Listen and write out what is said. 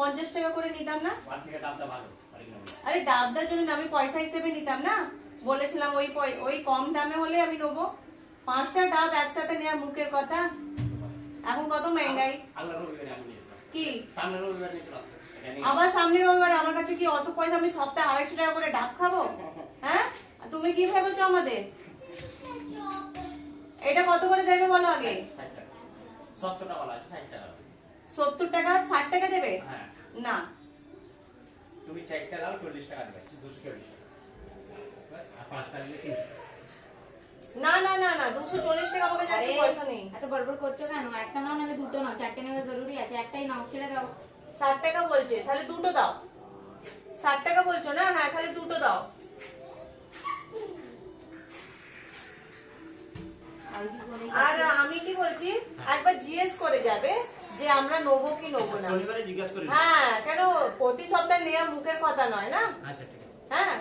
50 টাকা করে নিতাম না? ডাবটা ভালো। আরে ডাবটার জন্য আমি পয়সা হিসেবে নিতাম না, বলেছিলাম ওই কম দামে হলে আমি নেবো। 5টা ডাব একসাথে নেওয়া মুখের কথা, এখন কত মহঙ্গাই। কি আবার সামনের রবিবার আমার কাছে কি অত পয়সা? আমি সপ্তাহে 250 টাকা করে ডাব খাবো? হ্যাঁ, তুমি কি ভেবেছো আমাদের? এটা কত করে দেবে বলো আগে? 70 টাকা বলা আছে, 60 টাকা। 70 টাকা 60 টাকা দেবে? হ্যাঁ। না, তুমি 4টা দাও, 40 টাকা দেবে, 240 টাকা। বাস, আর 5টা নিলে 300 টাকা। না না না না, 240 টাকা আমাকে যাতে পয়সা নেই। এত বড়বড় করছো কেন? একটা নাও নাকি দুটো নাও, 4টে নেওয়া জরুরি আছে? একটাই নাও, ছেড়ে দাও। 60 টাকা বলছে, তাহলে দুটো দাও। 60 টাকা বলছো না? হ্যাঁ, তাহলে দুটো দাও। আর আমি কি বলছি, একবার জিজ্ঞেস করে যাবে যে আমরা নেবো কি নেবো না। শনিবারে জিজ্ঞাসা করি। হ্যাঁ, কেন প্রতি সপ্তাহে নেওয়া মুখের কথা নয় না। আচ্ছা ঠিক আছে। হ্যাঁ,